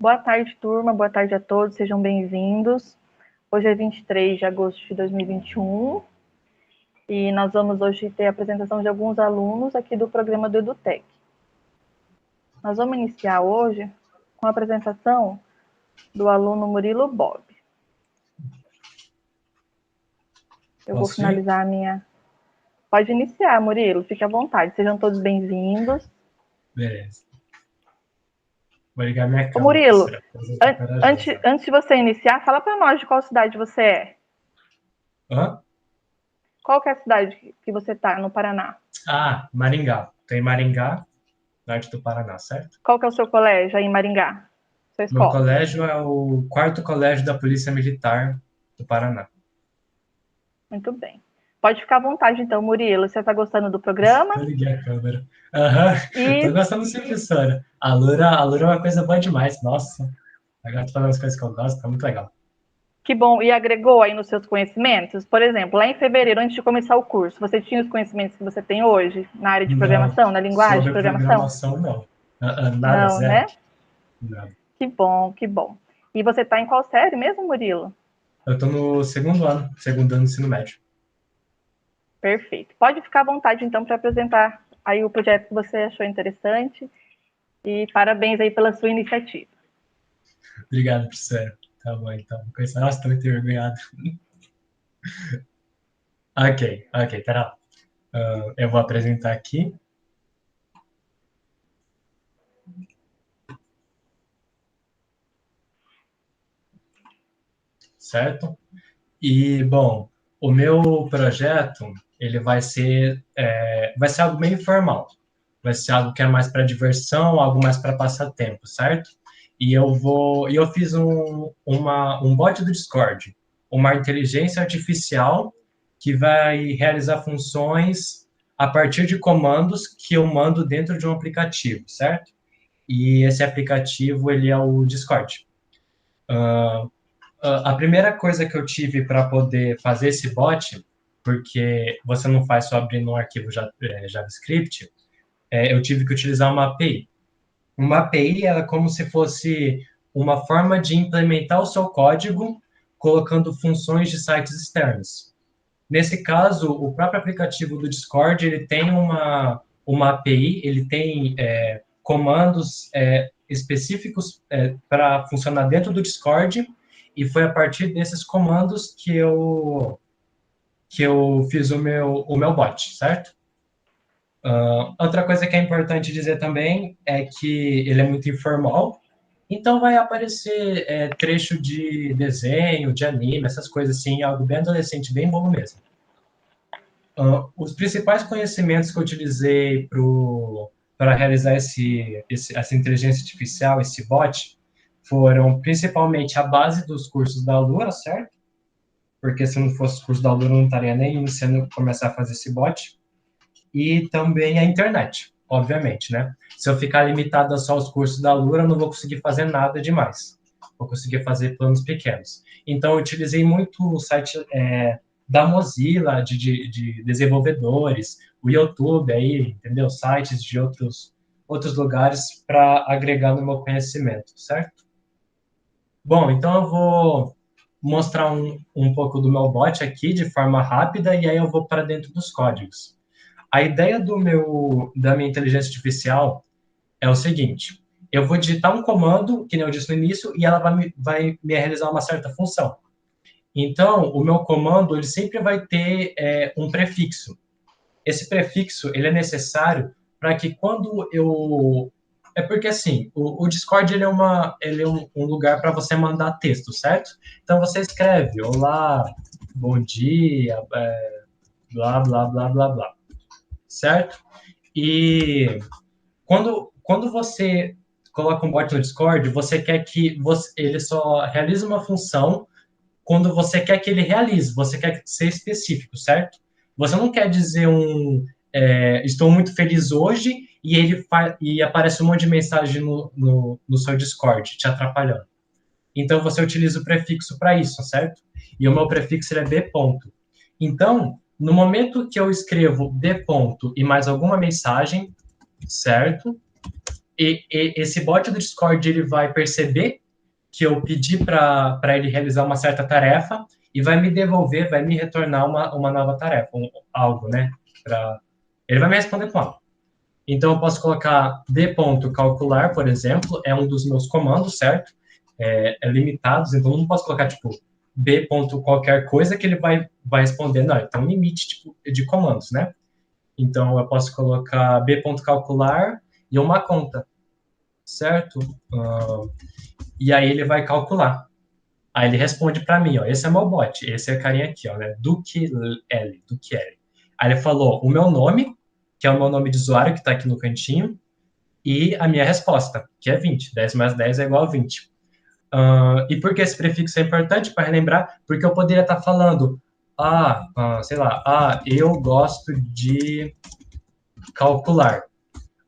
Boa tarde, turma. Boa tarde a todos. Sejam bem-vindos. Hoje é 23 de agosto de 2021 e nós vamos hoje ter a apresentação de alguns alunos aqui do programa do EduTech. Nós vamos iniciar hoje com a apresentação do aluno Murilo Bob. Eu vou finalizar a minha... Pode iniciar, Murilo. Fique à vontade. Sejam todos bem-vindos. Beleza. Vou ligar minha câmera. Ô, Murilo, antes de você iniciar, fala para nós de qual cidade você é. Hã? Qual que é a cidade que você está no Paraná? Maringá. Estou em Maringá, norte do Paraná, certo? Qual que é o seu colégio aí em Maringá? Sua escola? Meu colégio é o 4º Colégio da Polícia Militar do Paraná. Muito bem. Pode ficar à vontade, então, Murilo. Você está gostando do programa? Eu liguei a câmera. Tô gostando sim, professora. A Loura é uma coisa boa demais. Nossa, agora tô falando as coisas que eu gosto, tá muito legal. Que bom. E agregou aí nos seus conhecimentos? Por exemplo, lá em fevereiro, antes de começar o curso, você tinha os conhecimentos que você tem hoje na área de programação, na linguagem de programação? Não. Nada, não, zero. Né? Nada. Que bom, que bom. E você está em qual série mesmo, Murilo? Eu tô no segundo ano do ensino médio. Perfeito. Pode ficar à vontade, então, para apresentar aí o projeto que você achou interessante. E parabéns aí pela sua iniciativa. Obrigado, professora. Tá bom, então. Nossa, tô muito envergonhado. Ok, pera lá. Eu vou apresentar aqui. Certo? E, bom, o meu projeto, ele vai ser algo bem informal. Vai ser algo que é mais para diversão, algo mais para passatempo, certo? E eu fiz um bot do Discord, uma inteligência artificial que vai realizar funções a partir de comandos que eu mando dentro de um aplicativo, certo? E esse aplicativo, ele é o Discord. A primeira coisa que eu tive para poder fazer esse bot, porque você não faz só abrindo um arquivo JavaScript, eu tive que utilizar uma API. Uma API é como se fosse uma forma de implementar o seu código colocando funções de sites externos. Nesse caso, o próprio aplicativo do Discord, ele tem uma API, ele tem comandos específicos para funcionar dentro do Discord, e foi a partir desses comandos que eu fiz o meu bot, certo? Outra coisa que é importante dizer também é que ele é muito informal, então vai aparecer trecho de desenho, de anime, essas coisas assim, algo bem adolescente, bem bom mesmo. Os principais conhecimentos que eu utilizei para realizar essa inteligência artificial, esse bot, foram principalmente a base dos cursos da Alura, certo? Porque se não fosse o curso da Alura, eu não estaria nem iniciando a começar a fazer esse bot. E também a internet, obviamente, né? Se eu ficar limitado só aos cursos da Alura, eu não vou conseguir fazer nada demais. Vou conseguir fazer planos pequenos. Então, eu utilizei muito o site da Mozilla, de desenvolvedores, o YouTube aí, entendeu? Sites de outros lugares para agregar no meu conhecimento, certo? Bom, então eu vou mostrar um pouco do meu bot aqui de forma rápida e aí eu vou para dentro dos códigos. A ideia da minha inteligência artificial é o seguinte: eu vou digitar um comando, que nem eu disse no início, e ela vai me realizar uma certa função. Então, o meu comando ele sempre vai ter um prefixo. Esse prefixo ele é necessário para que quando eu... É porque, assim, o Discord ele é um lugar para você mandar texto, certo? Então, você escreve, olá, bom dia, blá, blá, blá, blá, blá. Certo? E quando você coloca um bot no Discord, você quer que ele só realize uma função quando você quer que ele realize, você quer ser específico, certo? Você não quer dizer estou muito feliz hoje e aparece um monte de mensagem no seu Discord te atrapalhando. Então, você utiliza o prefixo para isso, certo? E o meu prefixo é B ponto. Então, no momento que eu escrevo B ponto e mais alguma mensagem, certo? esse bot do Discord ele vai perceber que eu pedi para ele realizar uma certa tarefa e vai me devolver, vai me retornar uma nova tarefa, algo, né? Ele vai me responder com algo. Então, eu posso colocar d.calcular, por exemplo, é um dos meus comandos, certo? É limitados, então eu não posso colocar, tipo, b. qualquer coisa que ele vai responder. Não, ele tem um limite tipo, de comandos, né? Então, eu posso colocar b.calcular e uma conta, certo? E aí ele vai calcular. Aí ele responde para mim, ó, esse é meu bot, esse é a carinha aqui, ó, né? Duque L. Aí ele falou o meu nome, que é o meu nome de usuário, que está aqui no cantinho, e a minha resposta, que é 20. 10 mais 10 é igual a 20. E por que esse prefixo é importante para relembrar? Porque eu poderia estar falando, sei lá, eu gosto de calcular.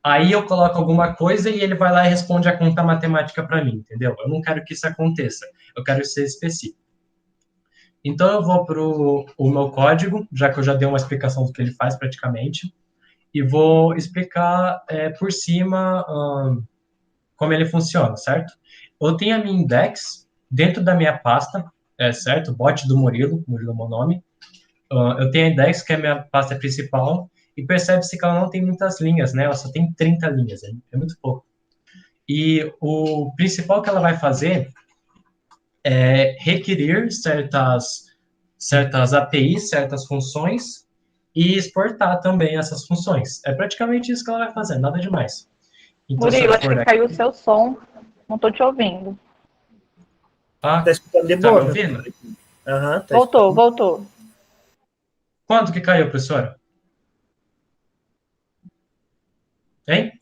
Aí eu coloco alguma coisa e ele vai lá e responde a conta matemática para mim, entendeu? Eu não quero que isso aconteça, eu quero ser específico. Então eu vou para o meu código, já que eu já dei uma explicação do que ele faz praticamente, e vou explicar por cima como ele funciona, certo? Eu tenho a minha index dentro da minha pasta, certo? Bot do Murilo é o meu nome. Eu tenho a index, que é a minha pasta principal, e percebe-se que ela não tem muitas linhas, né? Ela só tem 30 linhas, é muito pouco. E o principal que ela vai fazer é requerer certas APIs, certas funções, e exportar também essas funções. É praticamente isso que ela vai fazer, nada demais. Então, Murilo, acho que caiu o seu som. Não estou te ouvindo. Tá escutando de tá boa? me ouvindo? Uhum, Voltou. Quanto que caiu, professora? Hein?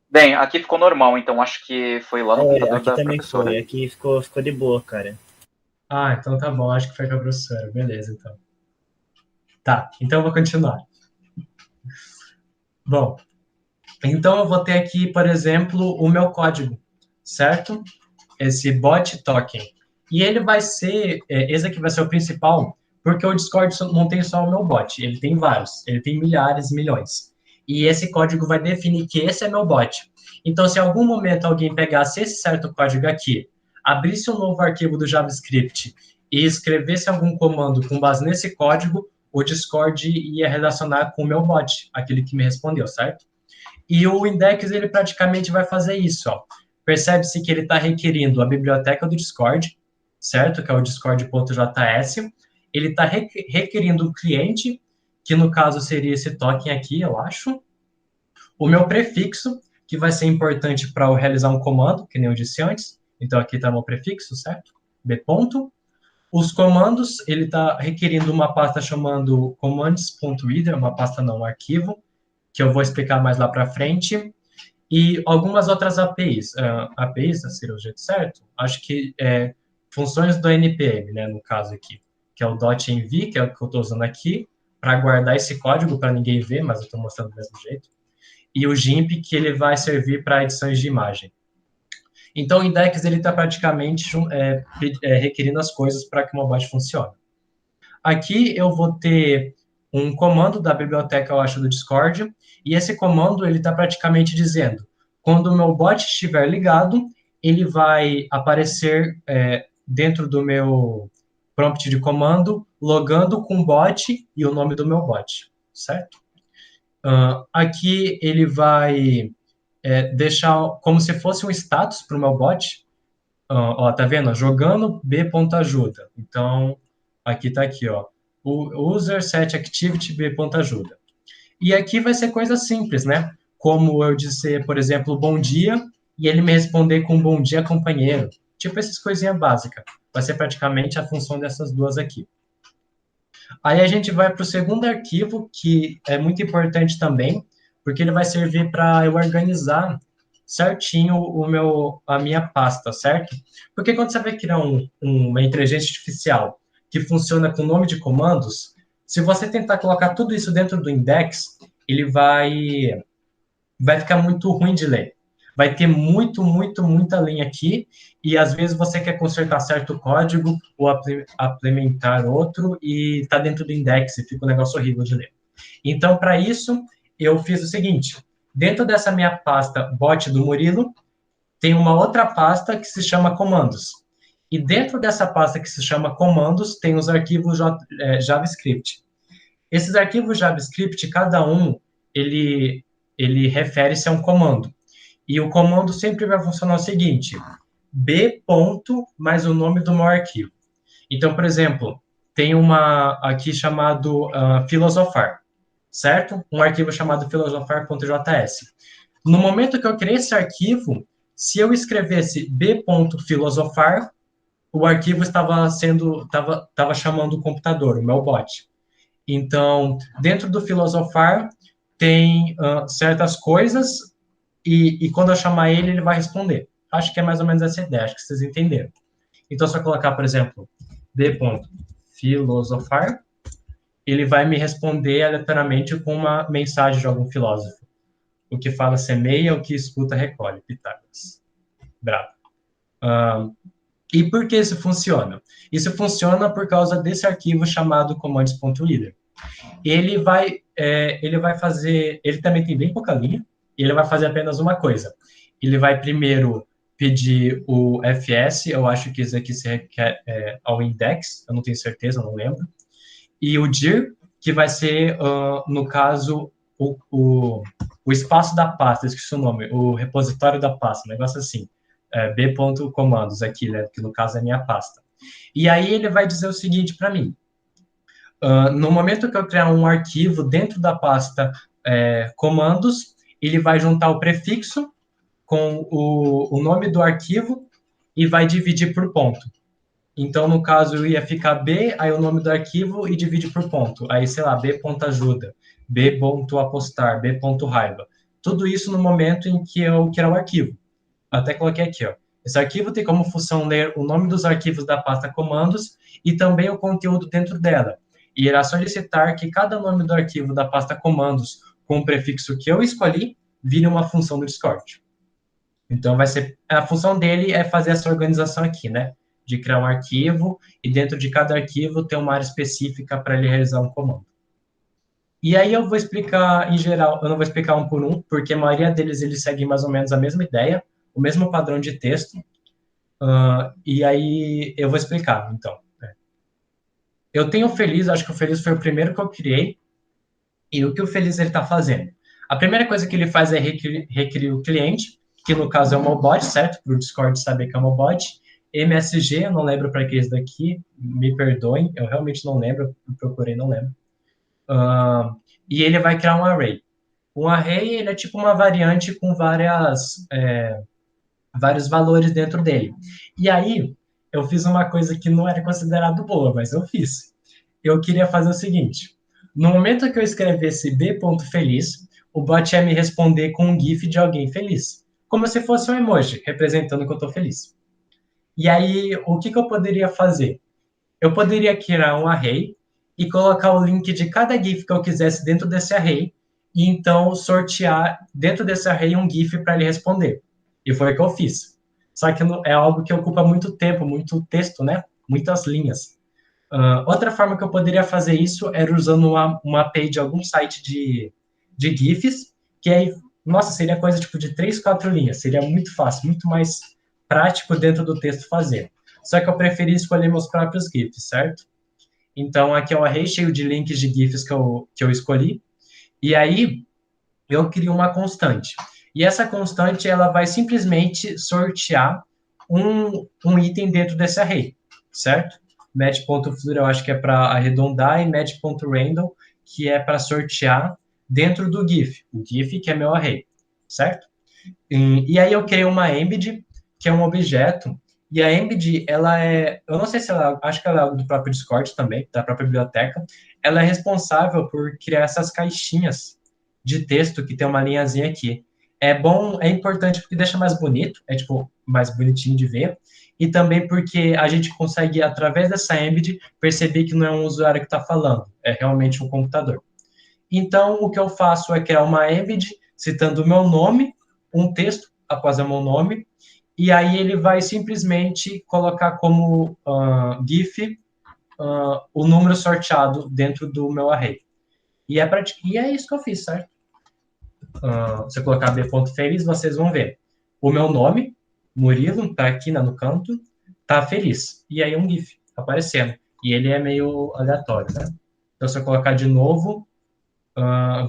Bem, aqui ficou normal, então acho que foi lá no computador aqui da também professora. foi, aqui ficou de boa, cara. Então tá bom, acho que foi com a professora. Beleza, então. Tá, então eu vou continuar. Bom, então eu vou ter aqui, por exemplo, o meu código, certo? Esse bot token. E ele vai ser, esse aqui vai ser o principal, porque o Discord não tem só o meu bot, ele tem vários, ele tem milhares, milhões. E esse código vai definir que esse é meu bot. Então, se em algum momento alguém pegasse esse certo código aqui, abrisse um novo arquivo do JavaScript e escrevesse algum comando com base nesse código, o Discord ia relacionar com o meu bot, aquele que me respondeu, certo? E o index, ele praticamente vai fazer isso, ó. Percebe-se que ele está requerindo a biblioteca do Discord, certo? Que é o discord.js. Ele está requerindo o cliente, que no caso seria esse token aqui, eu acho. O meu prefixo, que vai ser importante para eu realizar um comando, que nem eu disse antes. Então, aqui está o meu prefixo, certo? B ponto. Os comandos, ele está requerindo uma pasta chamando commands.reader, uma pasta não, um arquivo, que eu vou explicar mais lá para frente. E algumas outras APIs. APIs, seria o jeito certo? Acho que funções do NPM, né, no caso aqui, que é o .env, que é o que eu estou usando aqui, para guardar esse código para ninguém ver, mas eu estou mostrando do mesmo jeito. E o GIMP, que ele vai servir para edições de imagem. Então, o index ele está praticamente requerindo as coisas para que o meu bot funcione. Aqui eu vou ter um comando da biblioteca, eu acho, do Discord, e esse comando ele está praticamente dizendo, quando o meu bot estiver ligado, ele vai aparecer dentro do meu prompt de comando, logando com o bot e o nome do meu bot, certo? Aqui ele vai deixar como se fosse um status para o meu bot. Ó, tá vendo? Jogando b.ajuda. Então, aqui tá aqui, ó. O user set activity b.ajuda. E aqui vai ser coisa simples, né? Como eu dizer, por exemplo, bom dia, e ele me responder com bom dia, companheiro. Tipo essas coisinhas básicas. Vai ser praticamente a função dessas duas aqui. Aí a gente vai para o segundo arquivo, que é muito importante também, porque ele vai servir para eu organizar certinho a minha pasta, certo? Porque quando você vai criar uma inteligência artificial que funciona com nome de comandos, se você tentar colocar tudo isso dentro do index, ele vai ficar muito ruim de ler. Vai ter muita linha aqui, e às vezes você quer consertar certo código ou implementar outro, e está dentro do index, e fica um negócio horrível de ler. Então, para isso, eu fiz o seguinte, dentro dessa minha pasta bot do Murilo, tem uma outra pasta que se chama comandos. E dentro dessa pasta que se chama comandos, tem os arquivos JavaScript. Esses arquivos JavaScript, cada um, ele refere-se a um comando. E o comando sempre vai funcionar o seguinte, b ponto mais o nome do meu arquivo. Então, por exemplo, tem uma aqui chamado filosofar, certo? Um arquivo chamado filosofar.js. No momento que eu criei esse arquivo, se eu escrevesse b.filosofar, o arquivo estava chamando o computador, o meu bot. Então, dentro do filosofar, tem certas coisas e quando eu chamar ele, ele vai responder. Acho que é mais ou menos essa ideia, acho que vocês entenderam. Então, se eu colocar, por exemplo, b.filosofar, ele vai me responder aleatoriamente com uma mensagem de algum filósofo. O que fala semeia, o que escuta recolhe. Pitágoras. Bravo. E por que isso funciona? Isso funciona por causa desse arquivo chamado commands.leader. Ele vai fazer... Ele também tem bem pouca linha, e ele vai fazer apenas uma coisa. Ele vai primeiro pedir o fs, eu acho que isso aqui se requer ao index, eu não tenho certeza, eu não lembro. E o dir, que vai ser, no caso, o espaço da pasta, esqueci o nome, o repositório da pasta, um negócio assim. b.comandos aqui, né, que no caso é minha pasta. E aí ele vai dizer o seguinte para mim. No momento que eu criar um arquivo dentro da pasta comandos, ele vai juntar o prefixo com o nome do arquivo e vai dividir por ponto. Então, no caso, eu ia ficar B, aí o nome do arquivo e divide por ponto. Aí, sei lá, b.ajuda, b.apostar, b.raiva. Tudo isso no momento em que eu criar o arquivo. Até coloquei aqui, ó. Esse arquivo tem como função ler o nome dos arquivos da pasta comandos e também o conteúdo dentro dela. E irá solicitar que cada nome do arquivo da pasta comandos com o prefixo que eu escolhi vire uma função do Discord. Então, a função dele é fazer essa organização aqui, né? De criar um arquivo e dentro de cada arquivo ter uma área específica para ele realizar um comando. E aí eu vou explicar em geral, eu não vou explicar um por um, porque a maioria deles eles seguem mais ou menos a mesma ideia, o mesmo padrão de texto, e aí eu vou explicar, então. Eu tenho o Feliz, acho que o Feliz foi o primeiro que eu criei, e o que o Feliz ele está fazendo? A primeira coisa que ele faz é requerir o cliente, que no caso é o Mobot, certo? Para o Discord saber que é o Mobot. MSG, eu não lembro para que é isso daqui, me perdoem, eu realmente não lembro, eu procurei, não lembro. E ele vai criar um array. Um array, ele é tipo uma variante com vários valores dentro dele. E aí, eu fiz uma coisa que não era considerado boa, mas eu fiz. Eu queria fazer o seguinte, no momento que eu escrevesse b.feliz, o bot ia me responder com um gif de alguém feliz, como se fosse um emoji, representando que eu estou feliz. E aí, o que eu poderia fazer? Eu poderia criar um array e colocar o link de cada GIF que eu quisesse dentro desse array e então sortear dentro desse array um GIF para ele responder. E foi o que eu fiz. Só que é algo que ocupa muito tempo, muito texto, né? Muitas linhas. Outra forma que eu poderia fazer isso era usando uma API de algum site de GIFs, que aí, nossa, seria coisa tipo de 3, 4 linhas. Seria muito fácil, muito mais prático dentro do texto fazer. Só que eu preferi escolher meus próprios GIFs, certo? Então, aqui é o array cheio de links de GIFs que eu escolhi. E aí, eu crio uma constante. E essa constante, ela vai simplesmente sortear um item dentro desse array, certo? Match.floor eu acho que é para arredondar, e match.random, que é para sortear dentro do GIF. O GIF que é meu array, certo? E aí eu criei uma embed, que é um objeto, e a embed, ela eu não sei se ela, acho que ela é algo do próprio Discord também, da própria biblioteca, ela é responsável por criar essas caixinhas de texto que tem uma linhazinha aqui. É bom, é importante porque deixa mais bonito, é tipo, mais bonitinho de ver, e também porque a gente consegue, através dessa embed, perceber que não é um usuário que está falando, é realmente um computador. Então, o que eu faço é criar uma embed, citando o meu nome, um texto após o meu nome, e aí ele vai simplesmente colocar como GIF o número sorteado dentro do meu array. E é isso que eu fiz, certo? se eu colocar b.feliz, vocês vão ver o meu nome, Murilo, tá aqui no canto, tá feliz. E aí um GIF aparecendo. E ele é meio aleatório, né? Então, se eu colocar de novo,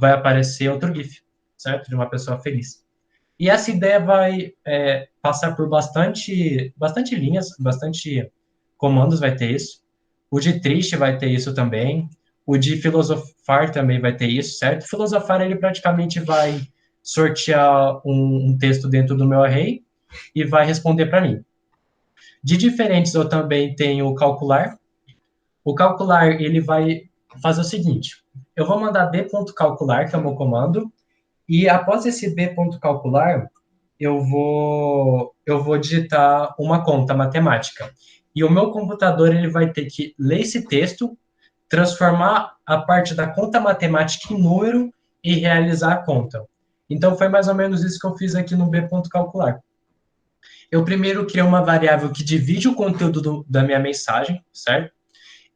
vai aparecer outro GIF, certo? De uma pessoa feliz. E essa ideia vai passar por bastante linhas, bastante comandos vai ter isso. O de triste vai ter isso também. O de filosofar também vai ter isso, certo? Filosofar, ele praticamente vai sortear um texto dentro do meu array e vai responder para mim. De diferentes, eu também tenho o calcular. O calcular, ele vai fazer o seguinte. Eu vou mandar b.calcular, que é o meu comando, e após esse b.calcular, eu vou digitar uma conta matemática. E o meu computador, ele vai ter que ler esse texto, transformar a parte da conta matemática em número e realizar a conta. Então, foi mais ou menos isso que eu fiz aqui no b.calcular. Eu primeiro criei uma variável que divide o conteúdo da minha mensagem, certo?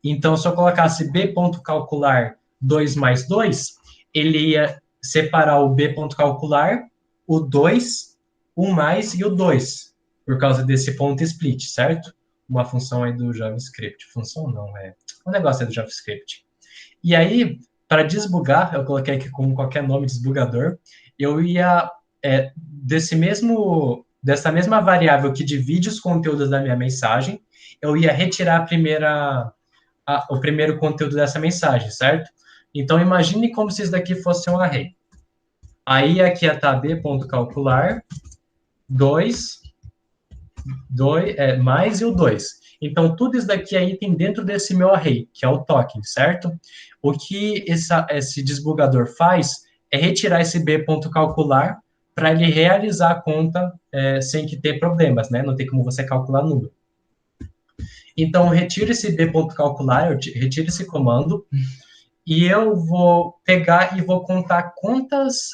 Então, se eu colocasse b.calcular 2 mais 2, ele ia separar o b.calcular, o 2, o mais e o 2, por causa desse ponto split, certo? Uma função aí do JavaScript. Função não, é um negócio aí do JavaScript. E aí, para desbugar, eu coloquei aqui como qualquer nome desbugador, eu ia, dessa mesma variável que divide os conteúdos da minha mensagem, eu ia retirar o primeiro conteúdo dessa mensagem, certo? Então, imagine como se isso daqui fosse um array. Aí, aqui ia estar b.calcular 2, mais e o 2. Então, tudo isso daqui é item dentro desse meu array, que é o token, certo? O que esse desbugador faz é retirar esse b.calcular para ele realizar a conta sem que ter problemas, né? Não tem como você calcular número. Então, eu retiro esse b.calcular, eu retiro esse comando, e eu vou pegar e vou contar quantos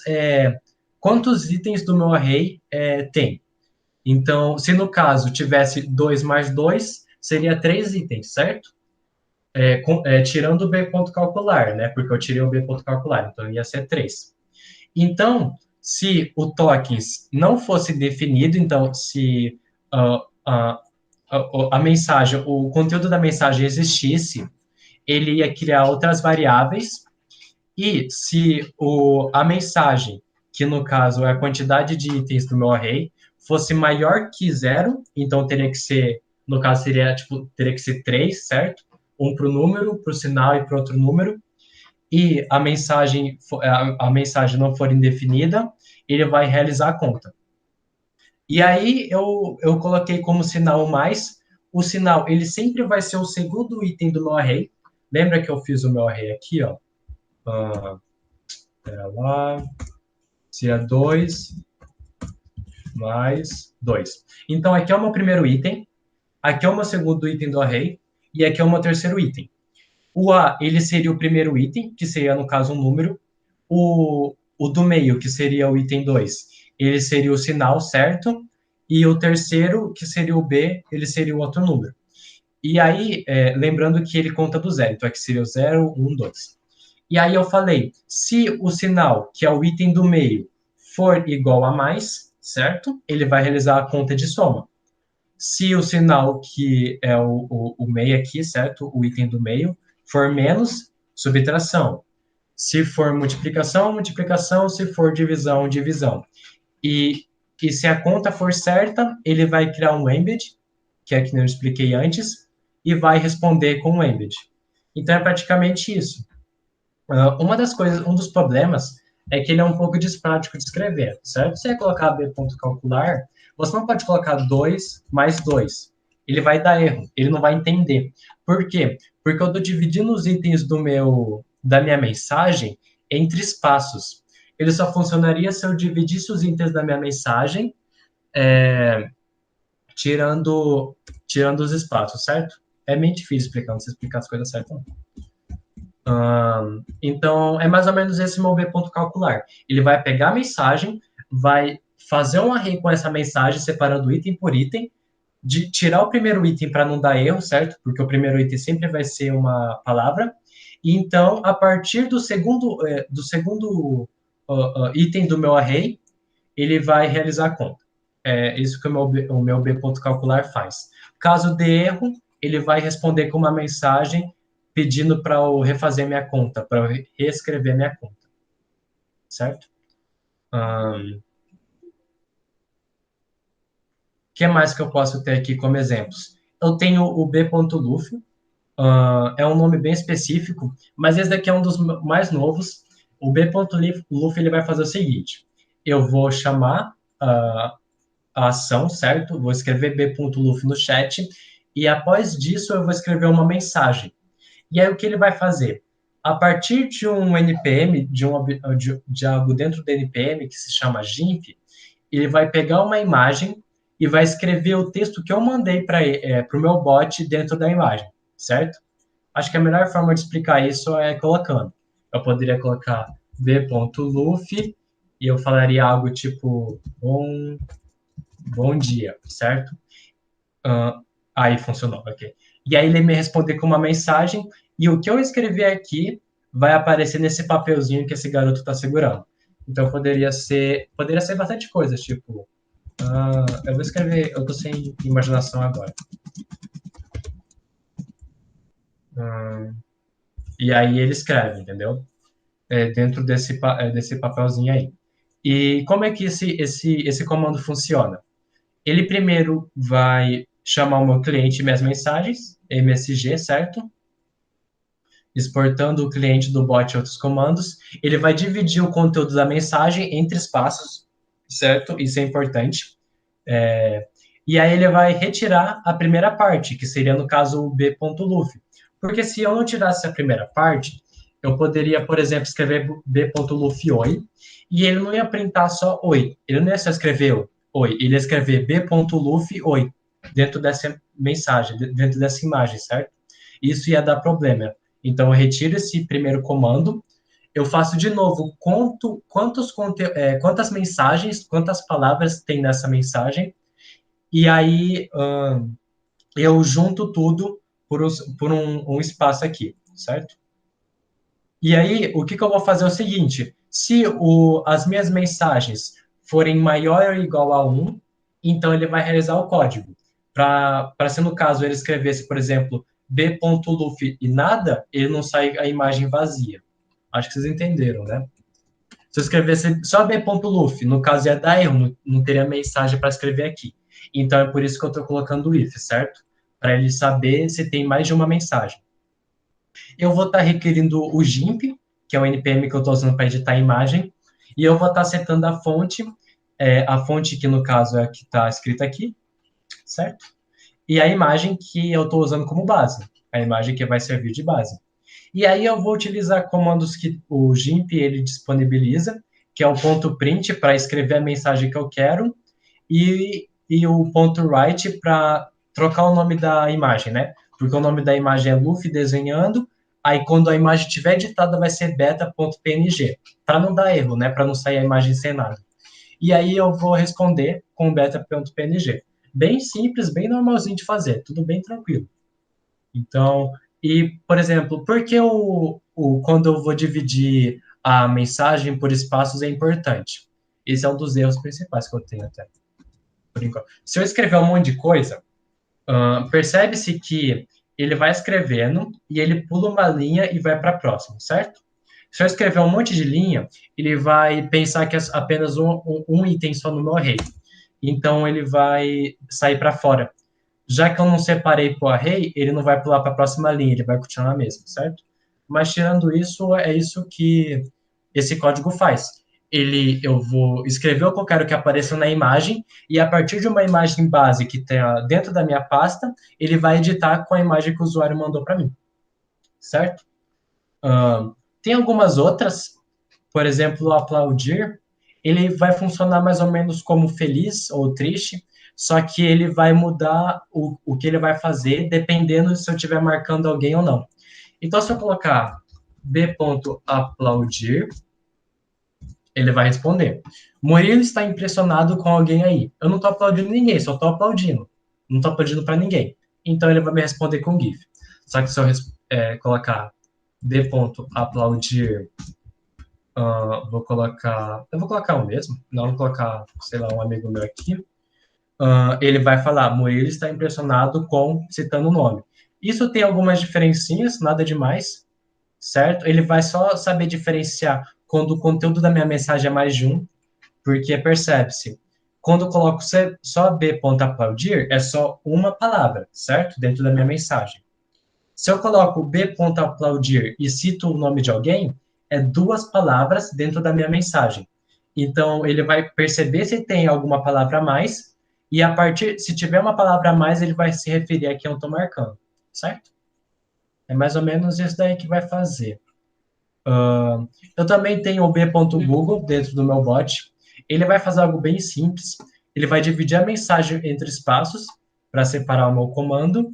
itens do meu array tem. Então, se no caso tivesse 2 mais 2, seria 3 itens, certo? Tirando o b.calcular, né? Porque eu tirei o b.calcular, então ia ser 3. Então, se o tokens não fosse definido, então, se a mensagem, o conteúdo da mensagem existisse, ele ia criar outras variáveis, e se a mensagem, que no caso é a quantidade de itens do meu array, fosse maior que 0, então teria que ser, no caso teria que ser 3, certo? Um para o número, para o sinal e para outro número, e a mensagem não for indefinida, ele vai realizar a conta. E aí eu coloquei como sinal mais, o sinal ele sempre vai ser o segundo item do meu array. Lembra que eu fiz o meu array aqui, ó? Pera lá. Se é 2 mais 2. Então, aqui é o meu primeiro item, aqui é o meu segundo item do array, e aqui é o meu terceiro item. O A, ele seria o primeiro item, que seria, no caso, um número. O do meio, que seria o item 2, ele seria o sinal, certo? E o terceiro, que seria o B, ele seria o outro número. E aí, lembrando que ele conta do zero, então aqui seria o 0, 1, 2. E aí eu falei, se o sinal, que é o item do meio, for igual a mais, certo? Ele vai realizar a conta de soma. Se o sinal, que é o meio aqui, certo? O item do meio, for menos, subtração. Se for multiplicação, multiplicação. Se for divisão, divisão. E se a conta for certa, ele vai criar um embed, que é que eu expliquei antes, e vai responder com um embed. Então, é praticamente isso. Um dos problemas é que ele é um pouco disprático de escrever, certo? Se você colocar b.calcular, você não pode colocar 2 mais 2. Ele vai dar erro, ele não vai entender. Por quê? Porque eu estou dividindo os itens da minha mensagem entre espaços. Ele só funcionaria se eu dividisse os itens da minha mensagem tirando os espaços, certo? É meio difícil explicar, não sei explicar as coisas certas, não. Então, é mais ou menos esse meu b.calcular. Ele vai pegar a mensagem, vai fazer um array com essa mensagem, separando item por item, de tirar o primeiro item para não dar erro, certo? Porque o primeiro item sempre vai ser uma palavra. E então, a partir do segundo item do meu array, ele vai realizar a conta. É isso que o meu b.calcular faz. Caso dê erro, ele vai responder com uma mensagem pedindo para eu refazer minha conta, para eu reescrever minha conta. Certo? O que mais que eu posso ter aqui como exemplos? Eu tenho o b.loop, é um nome bem específico, mas esse daqui é um dos mais novos. O b.loop ele vai fazer o seguinte: eu vou chamar a ação, certo? Vou escrever b.loop no chat, e após disso eu vou escrever uma mensagem. E aí o que ele vai fazer? A partir de um NPM, de algo dentro do NPM, que se chama GIMP, ele vai pegar uma imagem e vai escrever o texto que eu mandei para o meu bot dentro da imagem, certo? Acho que a melhor forma de explicar isso é colocando. Eu poderia colocar b.loop e eu falaria algo tipo bom dia, certo? Aí funcionou, ok. E aí ele me responder com uma mensagem e o que eu escrevi aqui vai aparecer nesse papelzinho que esse garoto está segurando. Então poderia ser bastante coisas, tipo, eu vou escrever, eu tô sem imaginação agora. E aí ele escreve, entendeu? Dentro desse papelzinho aí. E como é que esse comando funciona? Ele primeiro vai chamar o meu cliente e minhas mensagens, MSG, certo? Exportando o cliente do bot e outros comandos. Ele vai dividir o conteúdo da mensagem entre espaços, certo? Isso é importante. E aí ele vai retirar a primeira parte, que seria, no caso, o b.loop. Porque se eu não tirasse a primeira parte, eu poderia, por exemplo, escrever b.loop oi, e ele não ia printar só oi. Ele não ia só escrever oi, ele ia escrever b.loop oi, dentro dessa mensagem, dentro dessa imagem, certo? Isso ia dar problema. Então, eu retiro esse primeiro comando, eu faço de novo quantas mensagens, quantas palavras tem nessa mensagem, e aí eu junto tudo por um espaço aqui, certo? E aí, o que eu vou fazer é o seguinte: se as minhas mensagens forem maior ou igual a 1, então ele vai realizar o código. Para se no caso ele escrevesse, por exemplo, b.loop e nada, ele não sai a imagem vazia. Acho que vocês entenderam, né? Se eu escrevesse só b.loop, no caso ia dar erro, não teria mensagem para escrever aqui. Então é por isso que eu estou colocando o if, certo? Para ele saber se tem mais de uma mensagem. Eu vou estar requerindo o GIMP, que é o NPM que eu estou usando para editar a imagem, e eu vou estar setando a fonte que no caso é a que está escrita aqui, certo? E a imagem que eu estou usando como base, a imagem que vai servir de base. E aí eu vou utilizar comandos que o GIMP ele disponibiliza, que é o ponto .print para escrever a mensagem que eu quero, e o ponto .write para trocar o nome da imagem, né? Porque o nome da imagem é Luffy desenhando, aí quando a imagem estiver editada vai ser beta.png, para não dar erro, né? Para não sair a imagem sem nada. E aí eu vou responder com beta.png. Bem simples, bem normalzinho de fazer, tudo bem tranquilo. Então, por exemplo, por que quando eu vou dividir a mensagem por espaços é importante? Esse é um dos erros principais que eu tenho até, por enquanto. Se eu escrever um monte de coisa, percebe-se que ele vai escrevendo e ele pula uma linha e vai para a próxima, certo? Se eu escrever um monte de linha, ele vai pensar que é apenas um item só no meu array. Então, ele vai sair para fora. Já que eu não separei para o array, ele não vai pular para a próxima linha, ele vai continuar mesmo, certo? Mas, tirando isso, é isso que esse código faz. Eu vou escrever o que eu quero que apareça na imagem, e a partir de uma imagem base que está dentro da minha pasta, ele vai editar com a imagem que o usuário mandou para mim, certo? Tem algumas outras, por exemplo, o aplaudir, ele vai funcionar mais ou menos como feliz ou triste, só que ele vai mudar o que ele vai fazer dependendo se eu estiver marcando alguém ou não. Então, se eu colocar b.aplaudir, ele vai responder: Murilo está impressionado com alguém aí. Eu não estou aplaudindo ninguém, só estou aplaudindo. Não estou aplaudindo para ninguém. Então, ele vai me responder com GIF. Só que se eu colocar b.aplaudir Eu vou colocar o mesmo, não vou colocar, sei lá, um amigo meu aqui. Ele vai falar, Murilo está impressionado com, citando o nome. Isso tem algumas diferencinhas, nada demais, certo? Ele vai só saber diferenciar quando o conteúdo da minha mensagem é mais de um, porque percebe-se, quando eu coloco só b.aplaudir, é só uma palavra, certo? Dentro da minha mensagem. Se eu coloco b.aplaudir e cito o nome de alguém, é duas palavras dentro da minha mensagem. Então, ele vai perceber se tem alguma palavra a mais, e se tiver uma palavra a mais, ele vai se referir a quem eu estou marcando, certo? É mais ou menos isso daí que vai fazer. Eu também tenho o b.google dentro do meu bot. Ele vai fazer algo bem simples. Ele vai dividir a mensagem entre espaços para separar o meu comando.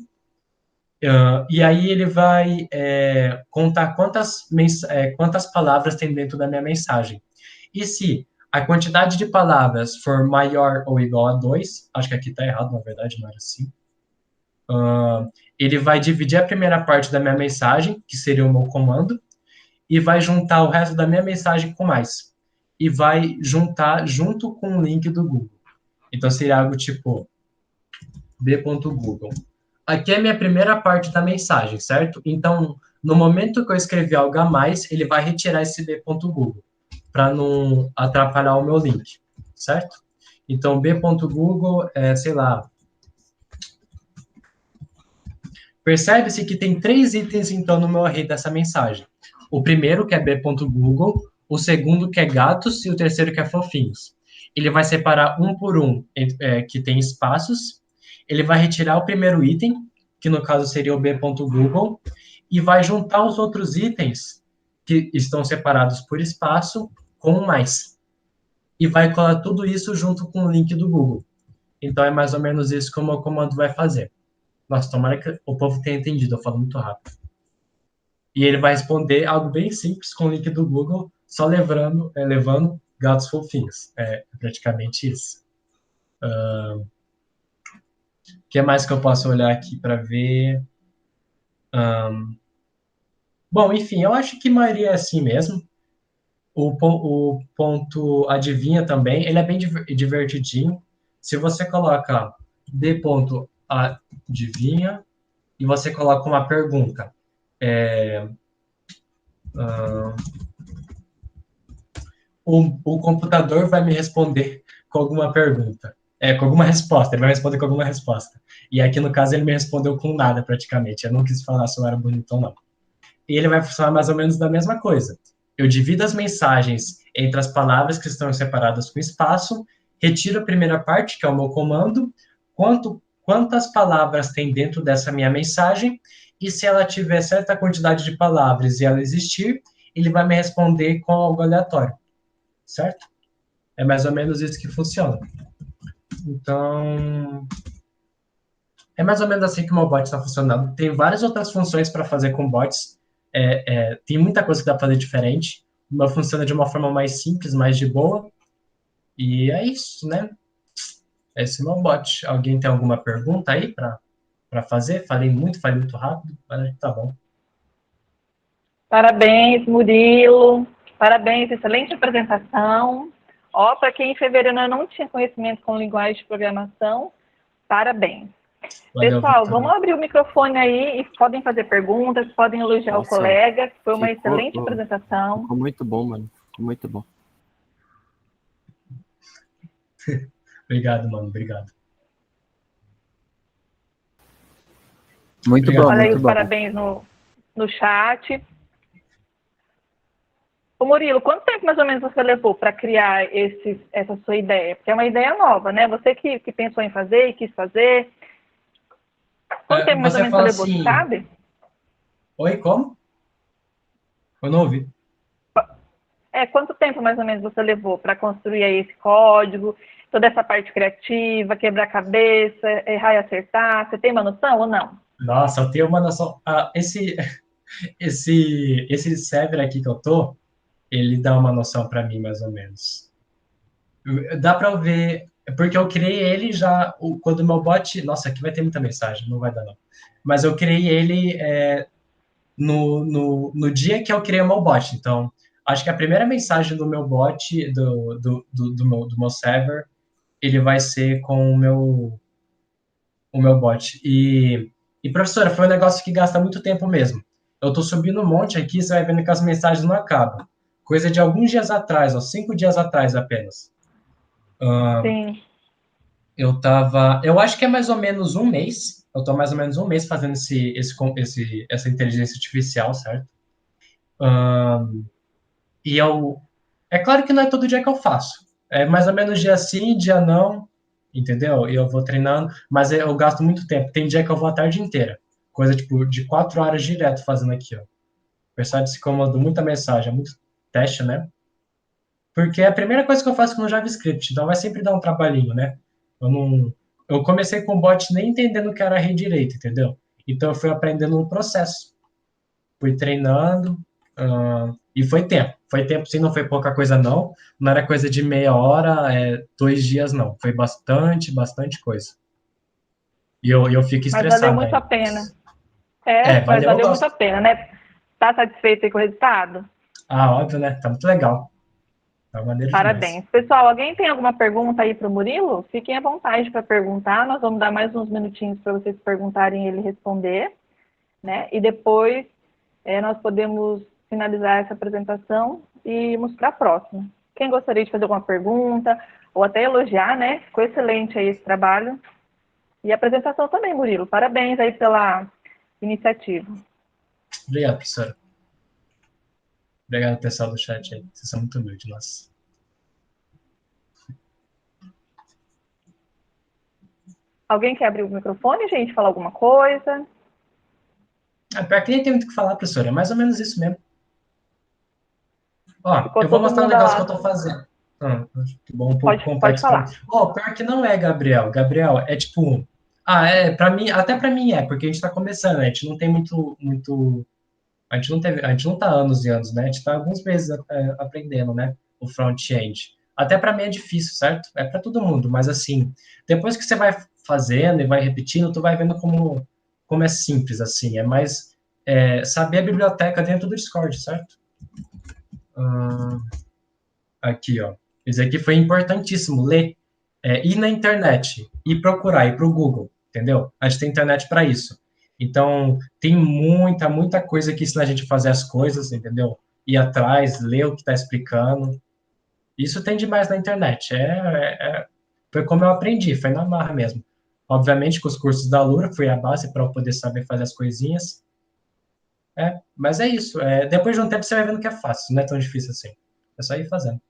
E aí ele vai contar quantas palavras tem dentro da minha mensagem. E se a quantidade de palavras for maior ou igual a 2, acho que aqui está errado, na verdade, não era assim. Ele vai dividir a primeira parte da minha mensagem, que seria o meu comando, e vai juntar o resto da minha mensagem com mais. E vai juntar junto com o link do Google. Então seria algo tipo b.google. Aqui é a minha primeira parte da mensagem, certo? Então, no momento que eu escrevi algo a mais, ele vai retirar esse b.google, para não atrapalhar o meu link, certo? Então, b.google sei lá. Percebe-se que tem 3 itens, então, no meu array dessa mensagem. O primeiro, que é b.google, o segundo, que é gatos, e o terceiro, que é fofinhos. Ele vai separar um por um, que tem espaços. Ele vai retirar o primeiro item, que no caso seria o b.google, e vai juntar os outros itens, que estão separados por espaço, com mais. E vai colar tudo isso junto com o link do Google. Então, é mais ou menos isso que o meu comando vai fazer. Nossa, tomara que o povo tenha entendido, eu falo muito rápido. E ele vai responder algo bem simples com o link do Google, só levando gatos fofinhos. É praticamente isso. O que mais que eu posso olhar aqui para ver? Bom, enfim, eu acho que a maioria é assim mesmo. O ponto adivinha também, ele é bem divertidinho. Se você coloca d.adivinha e você coloca uma pergunta, o computador vai me responder com alguma pergunta, com alguma resposta, ele vai responder com alguma resposta. E aqui, no caso, ele me respondeu com nada, praticamente. Eu não quis falar se eu era bonito ou não. E ele vai funcionar mais ou menos da mesma coisa. Eu divido as mensagens entre as palavras que estão separadas com espaço, retiro a primeira parte, que é o meu comando, quantas palavras tem dentro dessa minha mensagem, e se ela tiver certa quantidade de palavras e ela existir, ele vai me responder com algo aleatório, certo? É mais ou menos isso que funciona. Então, é mais ou menos assim que o meu bot está funcionando. Tem várias outras funções para fazer com bots. Tem muita coisa que dá para fazer diferente. O meu funciona de uma forma mais simples, mais de boa. E é isso, né? Esse é o meu bot. Alguém tem alguma pergunta aí para fazer? Falei muito rápido, mas tá bom. Parabéns, Murilo. Parabéns, excelente apresentação. Para quem em fevereiro não tinha conhecimento com linguagem de programação, parabéns. Valeu, pessoal, vamos abrir o microfone aí e podem fazer perguntas, podem elogiar o colega, que foi uma excelente apresentação. Ficou muito bom, mano. Ficou muito bom. Obrigado, mano. Obrigado. Muito bom, olha aí muito os bom. Parabéns no chat. Ô Murilo, quanto tempo mais ou menos você levou para criar essa sua ideia? Porque é uma ideia nova, né? Você que pensou em fazer e quis fazer. Quanto tempo mais ou menos você levou, assim, sabe? Oi, como? Eu não ouvi. Quanto tempo mais ou menos você levou para construir aí esse código, toda essa parte criativa, quebrar a cabeça, errar e acertar? Você tem uma noção ou não? Nossa, eu tenho uma noção. Esse server aqui que eu tô, ele dá uma noção para mim, mais ou menos. Dá para ver, porque eu criei ele já, quando o meu bot... Nossa, aqui vai ter muita mensagem, não vai dar não. Mas eu criei ele no dia que eu criei o meu bot. Então, acho que a primeira mensagem do meu bot, do meu server, ele vai ser com o meu bot. E, professora, foi um negócio que gasta muito tempo mesmo. Eu tô subindo um monte aqui, você vai vendo que as mensagens não acabam. Coisa de alguns dias atrás, ó, 5 dias atrás apenas. Sim. Eu acho que é mais ou menos um mês. Eu tô mais ou menos um mês fazendo essa inteligência artificial, certo? E é claro que não é todo dia que eu faço. É mais ou menos dia sim, dia não, entendeu? E eu vou treinando, mas eu gasto muito tempo. Tem dia que eu vou a tarde inteira. Coisa tipo de 4 horas direto fazendo aqui, ó. O pessoal disse que eu mando muita mensagem, é muito teste, né? Porque é a primeira coisa que eu faço no JavaScript, então vai sempre dar um trabalhinho, né? Eu não. Eu comecei com o bot nem entendendo o que era redirect, entendeu? Então eu fui aprendendo no processo. Fui treinando, e foi tempo. Foi tempo, sim, não foi pouca coisa, não. Não era coisa de meia hora, 2 dias, não. Foi bastante coisa. E eu fico Mas valeu estressado muito a ainda. pena. É, mas Valeu, eu valeu muito a gosto. pena, né? Tá satisfeito aí com o resultado? Ah, óbvio, né? Tá muito legal. Tá maneiro demais. Parabéns. Pessoal, alguém tem alguma pergunta aí para o Murilo? Fiquem à vontade para perguntar. Nós vamos dar mais uns minutinhos para vocês perguntarem e ele responder, né? E depois nós podemos finalizar essa apresentação e irmos para a próxima. Quem gostaria de fazer alguma pergunta ou até elogiar, né? Ficou excelente aí esse trabalho. E a apresentação também, Murilo. Parabéns aí pela iniciativa. Obrigado, professora. Obrigado, pessoal do chat aí. Vocês são muito humildes, nossa. Alguém quer abrir o microfone, gente? Falar alguma coisa? Pior que nem tem muito o que falar, professora. É mais ou menos isso mesmo. Ó, Ficou eu vou todo mostrar um mundo negócio que lá. eu tô fazendo. Que bom, um pouco Pode complexo para mim. falar. Pior que não é, Gabriel. Gabriel, é tipo. Para mim, até para mim porque a gente tá começando, né? A gente não tem muito. A gente não tá anos e anos, né? A gente tá alguns meses aprendendo, né? O front-end. Até para mim é difícil, certo? É para todo mundo, mas assim, depois que você vai fazendo e vai repetindo, tu vai vendo como é simples, assim. É mais saber a biblioteca dentro do Discord, certo? Aqui, ó. Isso aqui foi importantíssimo, ler, ir na internet, ir procurar, ir para o Google, entendeu? A gente tem internet para isso. Então, tem muita coisa que ensina a gente a fazer as coisas, entendeu? Ir atrás, ler o que está explicando. Isso tem demais na internet. Foi como eu aprendi, foi na marra mesmo. Obviamente, com os cursos da Lura, foi a base para eu poder saber fazer as coisinhas. Mas é isso. Depois de um tempo, você vai vendo que é fácil, não é tão difícil assim. É só ir fazendo.